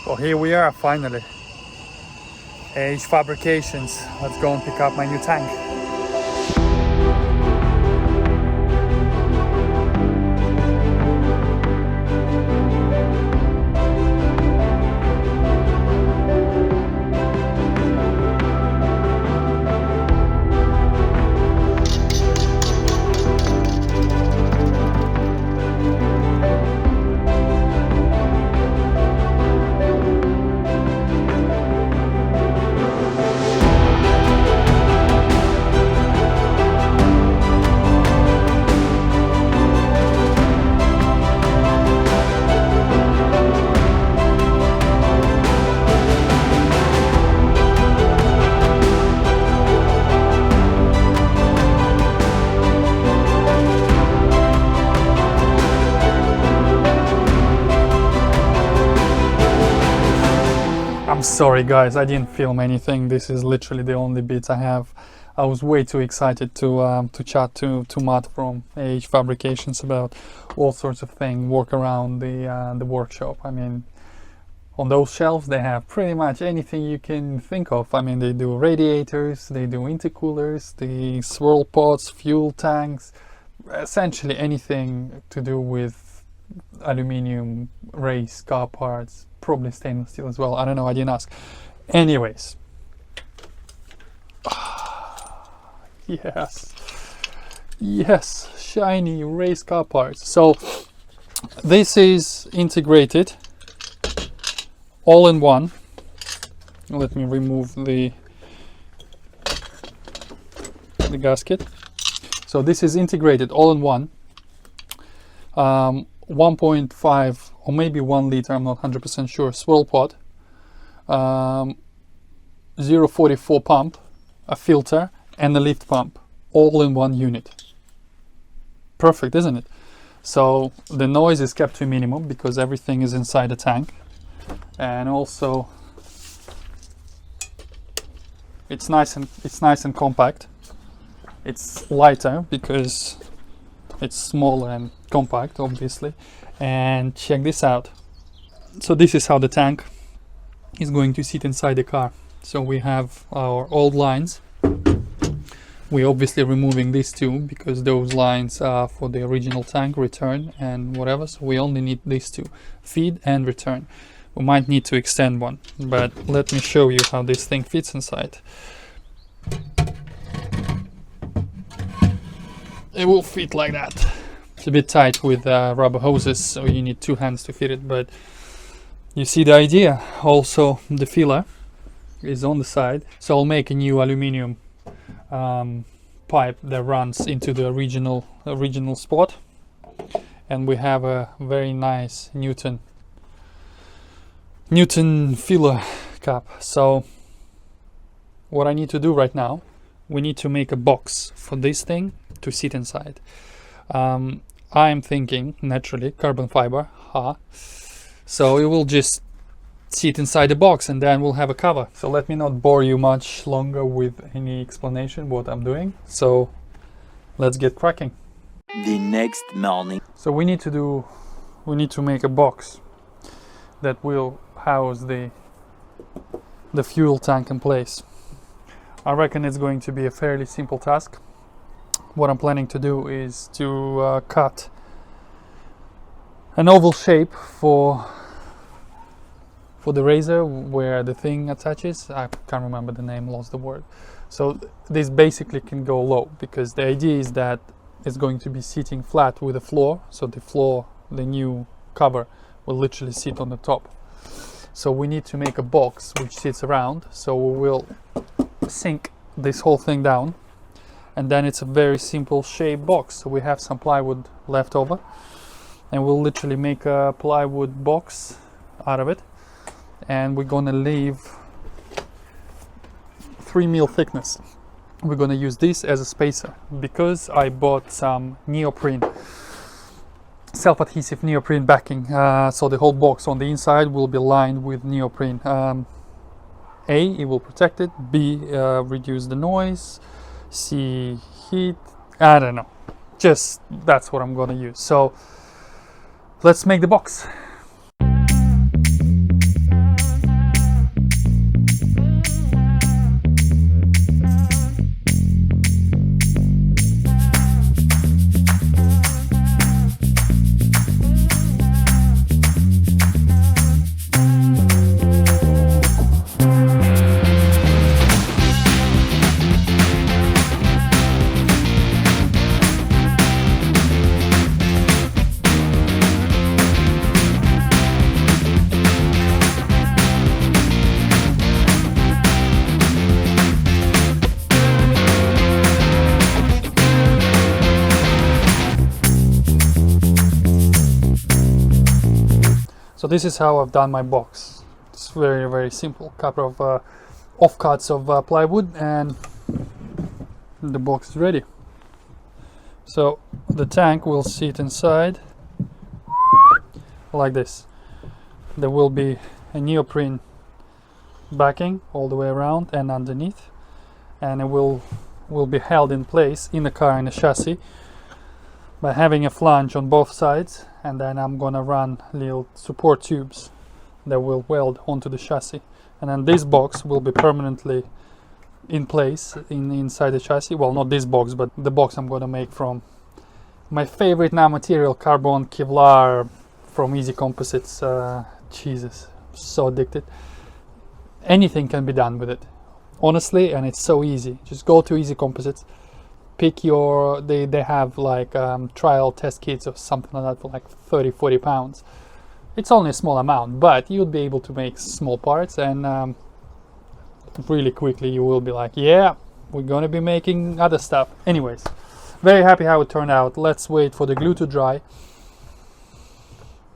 Well, here we are finally. AH Fabrications. Let's go and pick up my new tank. I'm sorry guys, I didn't film anything. This is literally the only bits I have. I was way too excited to chat to Matt from AH Fabrications about all sorts of things, work around the workshop. I mean, on those shelves they have pretty much anything you can think of. I mean, they do radiators, they do intercoolers, the swirl pots, fuel tanks, essentially anything to do with aluminium, race, car parts, probably stainless steel as well. I don't know, I didn't ask. Anyways. Yes. Yes, shiny race car parts. So this is integrated all in one. Let me remove the gasket. So this is integrated all in one. 1.5 or maybe 1 liter, I'm not 100% sure, swirl pot, 0.44 pump, a filter and a lift pump, all in one unit. Perfect, isn't it? So the noise is kept to a minimum because everything is inside the tank, and also it's nice and compact. It's lighter because it's smaller and compact, obviously. And check this out. So this is how the tank is going to sit inside the car. So we have our old lines. We're obviously removing these two because those lines are for the original tank, return and whatever. So we only need these two, feed and return. We might need to extend one, but let me show you how this thing fits inside. It will fit like that. It's a bit tight with rubber hoses, so you need two hands to fit it, but you see the idea. Also, the filler is on the side, so I'll make a new aluminium pipe that runs into the original spot, and we have a very nice Newton filler cap. So what I need to do right now, we need to make a box for this thing to sit inside. I'm thinking naturally carbon fiber, so it will just sit inside the box and then we'll have a cover. So let me not bore you much longer with any explanation what I'm doing, so let's get cracking. The next morning. So we need to make a box that will house the fuel tank in place. I reckon it's going to be a fairly simple task. What I'm planning to do is to cut an oval shape for the razor where the thing attaches. I can't remember the name, lost the word. So this basically can go low because the idea is that it's going to be sitting flat with the floor. So the new cover will literally sit on the top. So we need to make a box which sits around. So we will sink this whole thing down, and then it's a very simple shape box. So we have some plywood left over, and we'll literally make a plywood box out of it, and we're gonna leave 3 mil thickness. We're gonna use this as a spacer because I bought some neoprene, self-adhesive neoprene backing, so the whole box on the inside will be lined with neoprene. A, it will protect it, B, reduce the noise, C, heat, I don't know, just that's what I'm gonna use. So let's make the box. this is how I've done my box. It's very, very simple. Couple of offcuts of plywood and the box is ready. So the tank will sit inside like this. There will be a neoprene backing all the way around and underneath, and it will be held in place in the car, in the chassis, by having a flange on both sides, and then I'm gonna run little support tubes that will weld onto the chassis, and then this box will be permanently in place inside the chassis. Well, not this box, but the box I'm gonna make from my favorite now material, carbon Kevlar from Easy Composites. Jesus, so addicted. Anything can be done with it, honestly, and it's so easy. Just go to Easy Composites, pick your, they have like trial test kits or something like that for like 30-40 pounds. It's only a small amount, but you'll be able to make small parts, and really quickly you will be like, yeah, we're gonna be making other stuff. Anyways, very happy how it turned out. Let's wait for the glue to dry,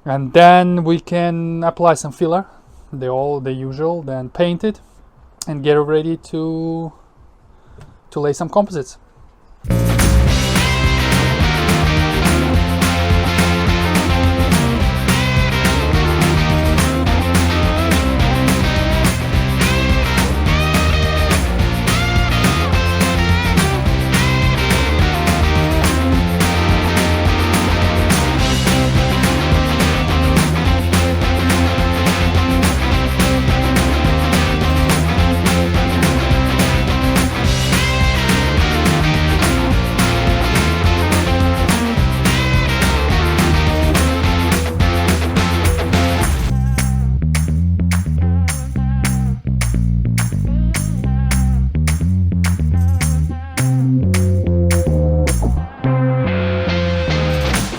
and then we can apply some filler, the usual, then paint it and get it ready to lay some composites.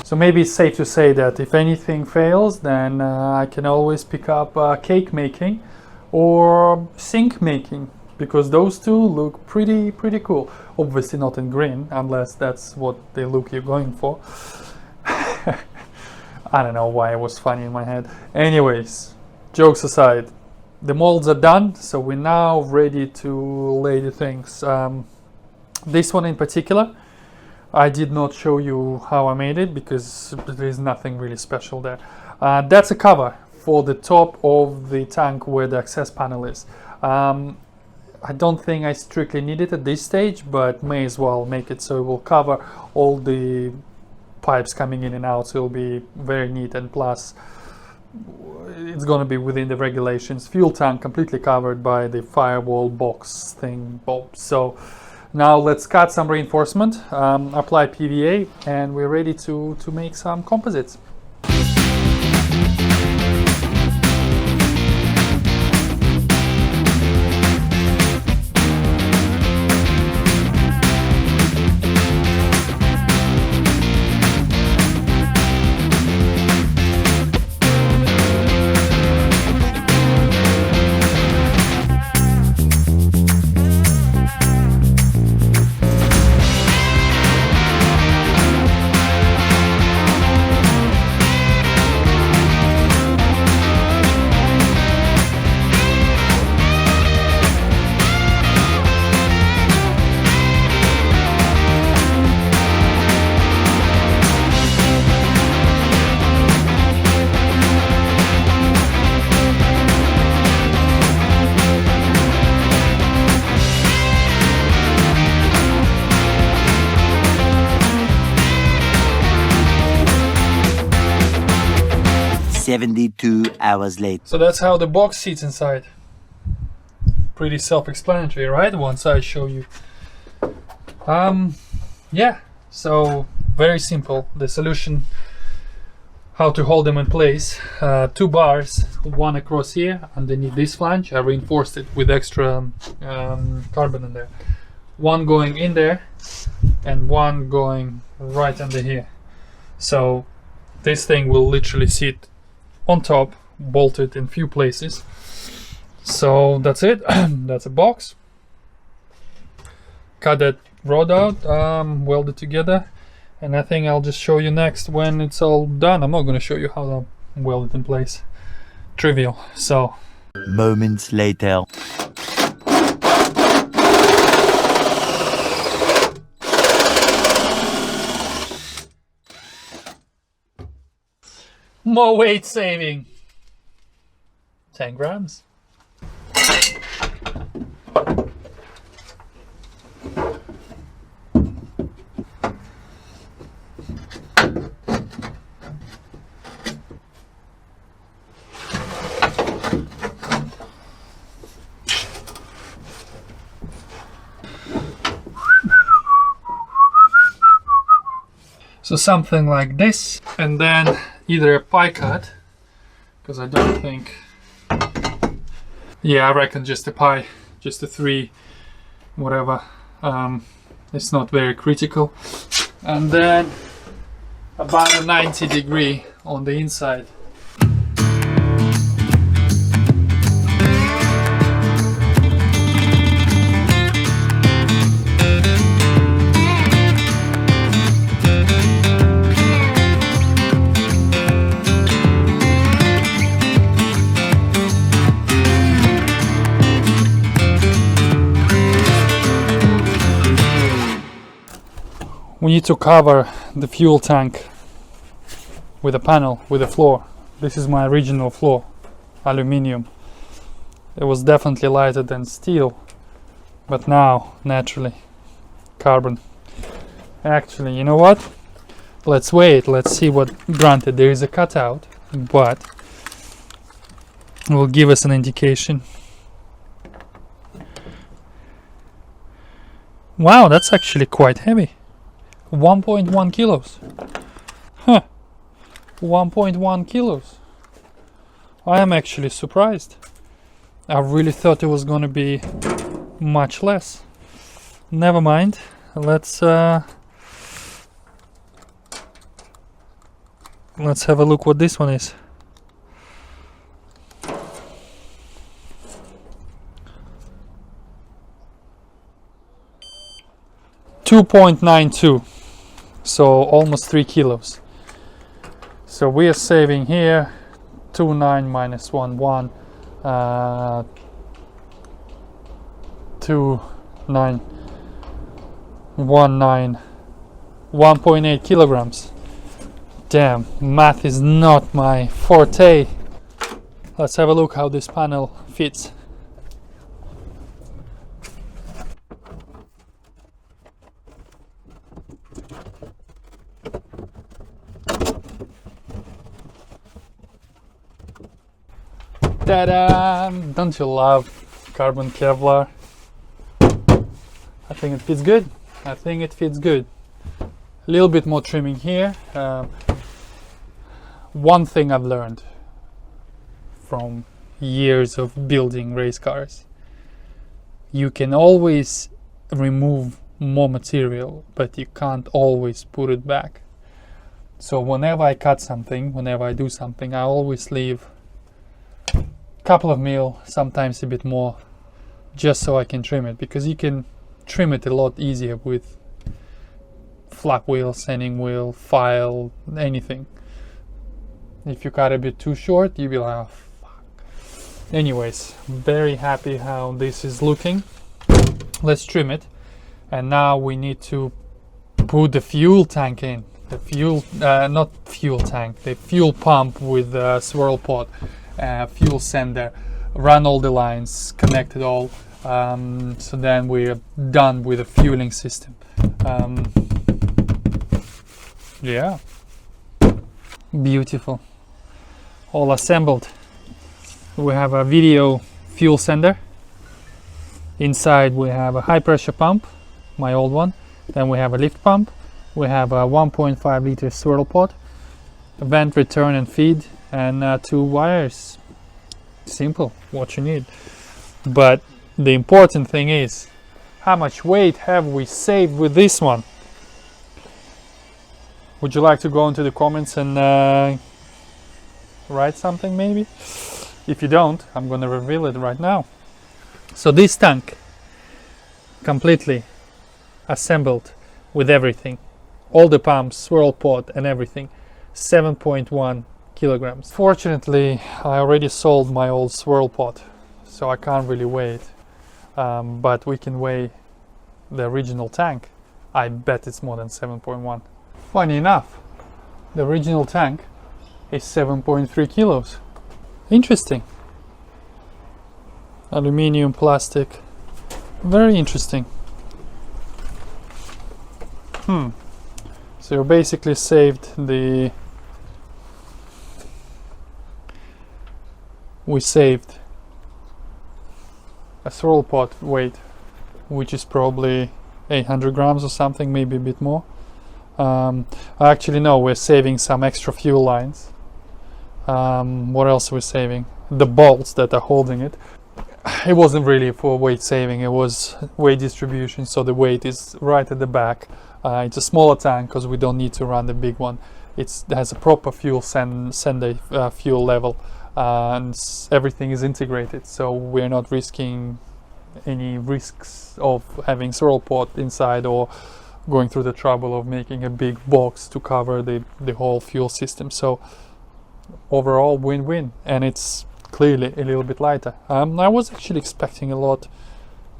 So maybe it's safe to say that if anything fails, then I can always pick up cake making or sink making, because those two look pretty cool. Obviously not in green, unless that's what the look you're going for. I don't know why it was funny in my head. Anyways, jokes aside, the molds are done, so we're now ready to lay the things. This one in particular, I did not show you how I made it because there is nothing really special there. That's a cover for the top of the tank where the access panel is. I don't think I strictly need it at this stage, but may as well make it so it will cover all the pipes coming in and out, so it'll be very neat, and plus it's going to be within the regulations. Fuel tank completely covered by the firewall box thing. So now let's cut some reinforcement, apply PVA, and we're ready to make some composites. Hours later. So that's how the box sits inside. Pretty self-explanatory, right? Once I show you. Yeah, so very simple. The solution, how to hold them in place. 2 bars, one across here underneath this flange. I reinforced it with extra carbon in there. One going in there and one going right under here. So this thing will literally sit on top, bolted in few places. So that's it. That's a box. Cut that rod out, weld it together, and I think I'll just show you next when it's all done. I'm not going to show you how to weld it in place. trivial. So Moments later. more weight saving. 10 grams. So something like this, and then either a pie cut, because I don't think, yeah, I reckon just a pie, just a 3, whatever. It's not very critical. And then about a 90-degree on the inside. We need to cover the fuel tank with a panel, with a floor. This is my original floor, aluminium. It was definitely lighter than steel, but now, naturally, carbon. Actually, you know what? Let's wait, let's see what, granted there is a cutout, but it will give us an indication. Wow, that's actually quite heavy. 1.1 kilos. Huh. 1.1 kilos. I am actually surprised. I really thought it was going to be much less. Never mind. Let's have a look what this one is. .92, so almost 3 kilos. So we are saving here 2.9 minus 1.1, 2.9, 1.9, 1.8 kilograms. Damn, math is not my forte. Let's have a look how this panel fits. Ta-da! Don't you love carbon Kevlar? I think it fits good. I think it fits good. A little bit more trimming here. One thing I've learned from years of building race cars: you can always remove more material, but you can't always put it back. So whenever I cut something, whenever I do something, I always leave couple of mil, sometimes a bit more, just so I can trim it, because you can trim it a lot easier with flap wheel, sanding wheel, file, anything. If you cut a bit too short, you'll be like, oh, fuck. Anyways, very happy how this is looking. Let's trim it, and now we need to put the fuel tank in. The fuel, not fuel tank, the fuel pump with the swirl pod. Fuel sender, run all the lines, connect it all, so then we're done with the fueling system. Yeah, beautiful, all assembled. We have a video fuel sender. Inside we have a high pressure pump, my old one. Then we have a lift pump. We have a 1.5 liter swirl pod, a vent, return and feed, and 2 wires. Simple, what you need. But the important thing is, how much weight have we saved with this one? Would you like to go into the comments and write something maybe? If you don't, I'm gonna reveal it right now. So this tank, completely assembled with everything, all the pumps, swirl pod and everything, 7.1 kilograms. Fortunately, I already sold my old swirl pot, so I can't really weigh it, but we can weigh the original tank. I bet it's more than 7.1. Funny enough, the original tank is 7.3 kilos. Interesting. Aluminium, plastic, very interesting. So you basically saved we saved a swirl pot weight, which is probably 800 grams or something, maybe a bit more. Actually no, we're saving some extra fuel lines. What else are we saving? The bolts that are holding it. It wasn't really for weight saving, it was weight distribution, so the weight is right at the back. It's a smaller tank because we don't need to run the big one. It has a proper fuel sender fuel level, and everything is integrated, so we're not risking any risks of having swirl pot inside or going through the trouble of making a big box to cover the whole fuel system. So overall win-win, and it's clearly a little bit lighter. I was actually expecting a lot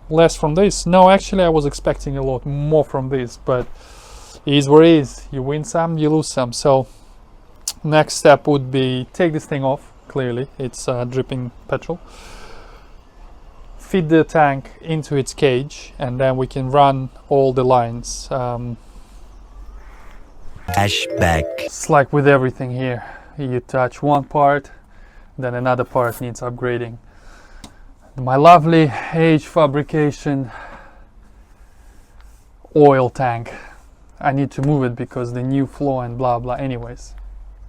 less from this. No, actually I was expecting a lot more from this, but it is what it is. You win some, you lose some. So next step would be take this thing off. Clearly it's dripping petrol. Feed the tank into its cage, and then we can run all the lines. Flashback. It's like with everything here. You touch one part, then another part needs upgrading. My lovely AH Fabrication oil tank. I need to move it because the new flow and blah blah. Anyways,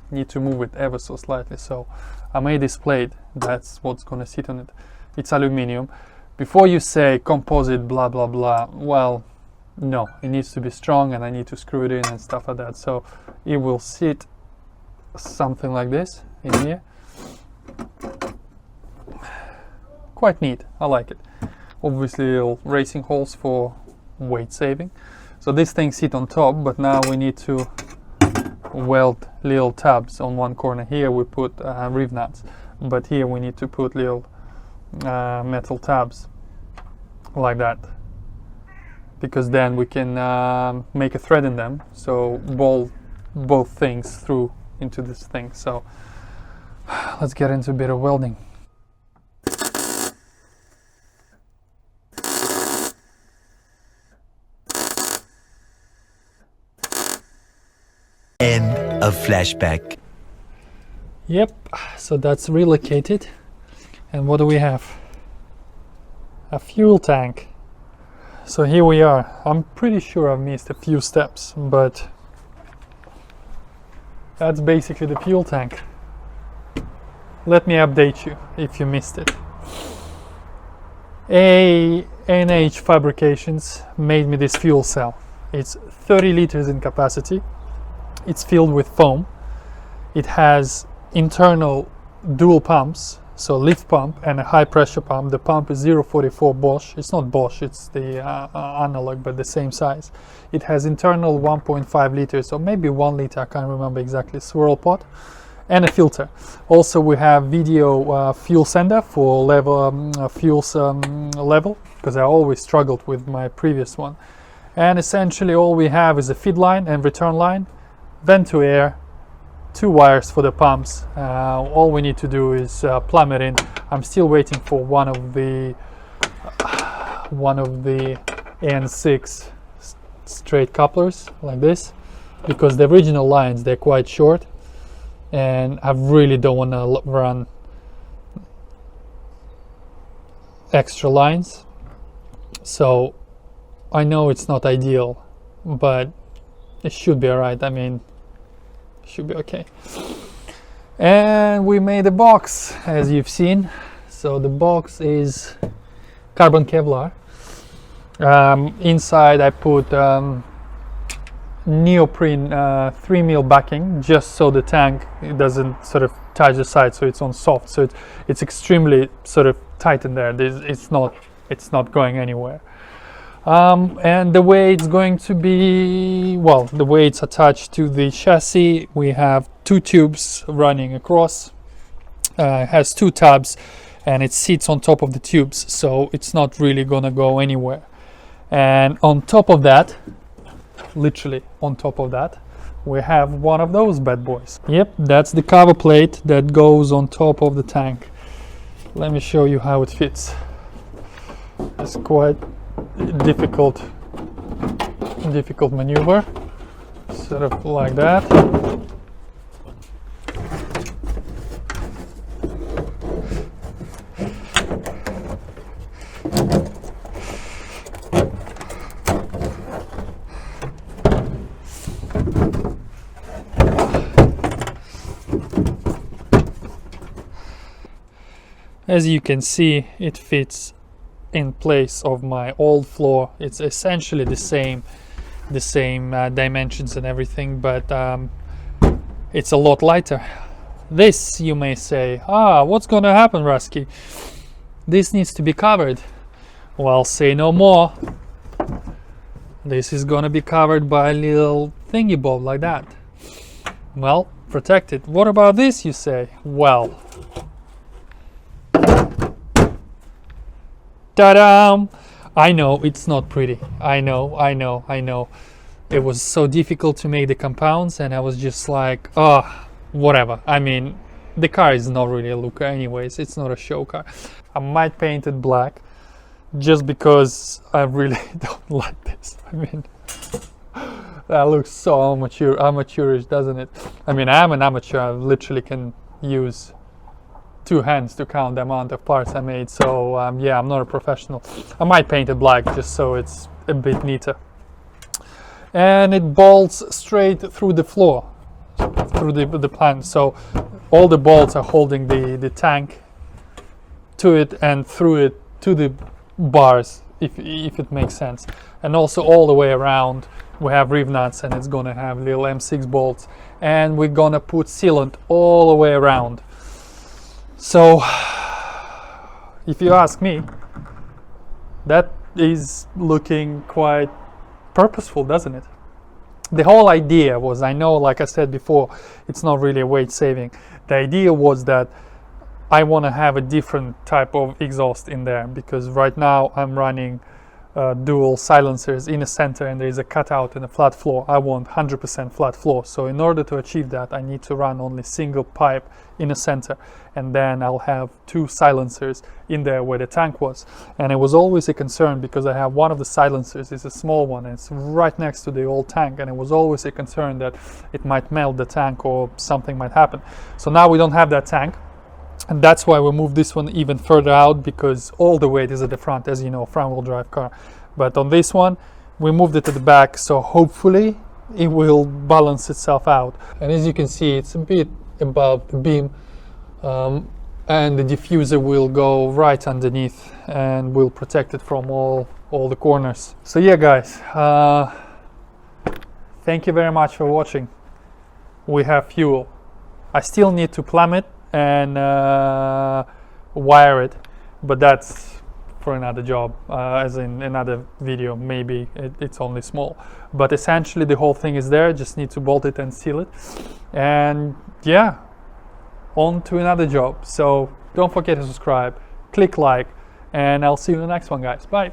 need to move it ever so slightly. So I made this plate. That's what's gonna sit on it. It's aluminium. Before you say composite blah blah blah, well, no, it needs to be strong, and I need to screw it in and stuff like that. So it will sit something like this in here. Quite neat, I like it. Obviously little racing holes for weight saving. So this thing sit on top, but now we need to weld little tabs on one corner. Here we put rev nuts, but here we need to put little metal tabs like that, because then we can make a thread in them, so bolt both things through into this thing. So let's get into a bit of welding. End of flashback. Yep, so that's relocated. And what do we have? A fuel tank. So here we are. I'm pretty sure I've missed a few steps, but that's basically the fuel tank. Let me update you if you missed it. AH Fabrications made me this fuel cell. It's 30 liters in capacity. It's filled with foam. It has internal dual pumps, so lift pump and a high pressure pump. The pump is 044 Bosch. It's not Bosch, it's the analog, but the same size. It has internal 1.5 liters, or maybe 1 liter, I can't remember exactly, swirl pot, and a filter. Also we have video fuel sender for level fuels level, because I always struggled with my previous one. And essentially all we have is a feed line and return line, vent to air, 2 wires for the pumps. All we need to do is plumb it in. I'm still waiting for one of the N6 straight couplers like this, because the original lines, they're quite short, and I really don't want to run extra lines. So I know it's not ideal, but it should be alright. I mean, should be okay. And we made a box, as you've seen. So the box is carbon Kevlar. Inside I put neoprene 3mm backing, just so the tank, it doesn't sort of touch the side, so it's on soft, so it's extremely sort of tight in there. It's not going anywhere. And the way it's going to be, well, the way it's attached to the chassis, we have two tubes running across. It has two tabs and it sits on top of the tubes, so it's not really gonna go anywhere. And on top of that, literally on top of that, we have one of those bad boys. Yep, that's the cover plate that goes on top of the tank. Let me show you how it fits. It's quite difficult maneuver. Sort of like that. As you can see, it fits in place of my old floor. It's essentially the same dimensions and everything, but it's a lot lighter. This, you may say, what's gonna happen, Rusky? This needs to be covered. Well, say no more. This is gonna be covered by a little thingy bob like that. Well, protected. What about this, you say? Well, ta-da! I know it's not pretty. I know. It was so difficult to make the compounds, and I was just like, whatever. I mean, the car is not really a looker anyways. It's not a show car. I might paint it black just because I really don't like this. I mean, that looks so amateurish, doesn't it? I mean, I'm an amateur. I literally can use two hands to count the amount of parts I made, so yeah, I'm not a professional. I might paint it black just so it's a bit neater. And it bolts straight through the floor, through the plan, so all the bolts are holding the tank to it and through it to the bars, if it makes sense. And also all the way around we have rev nuts, and it's gonna have little M6 bolts, and we're gonna put sealant all the way around. So, if you ask me, that is looking quite purposeful, doesn't it? The whole idea was, I know, like I said before, it's not really a weight saving. The idea was that I want to have a different type of exhaust in there, because right now I'm running dual silencers in the center and there is a cutout and a flat floor. I want 100% flat floor, so in order to achieve that I need to run only single pipe in the center, and then I'll have two silencers in there where the tank was. And it was always a concern, because I have one of the silencers, it's a small one, and it's right next to the old tank, and it was always a concern that it might melt the tank or something might happen. So now we don't have that tank, and that's why we moved this one even further out, because all the weight is at the front, as you know, front wheel drive car. But on this one we moved it to the back, so hopefully it will balance itself out. And as you can see, it's a bit above the beam, and the diffuser will go right underneath and will protect it from all the corners. So yeah, guys, thank you very much for watching. We have fuel. I still need to plumb it and wire it, but that's for another job, as in another video. Maybe it's only small, but essentially the whole thing is there. Just need to bolt it and seal it, and yeah, on to another job. So don't forget to subscribe, click like, and I'll see you in the next one, guys. Bye.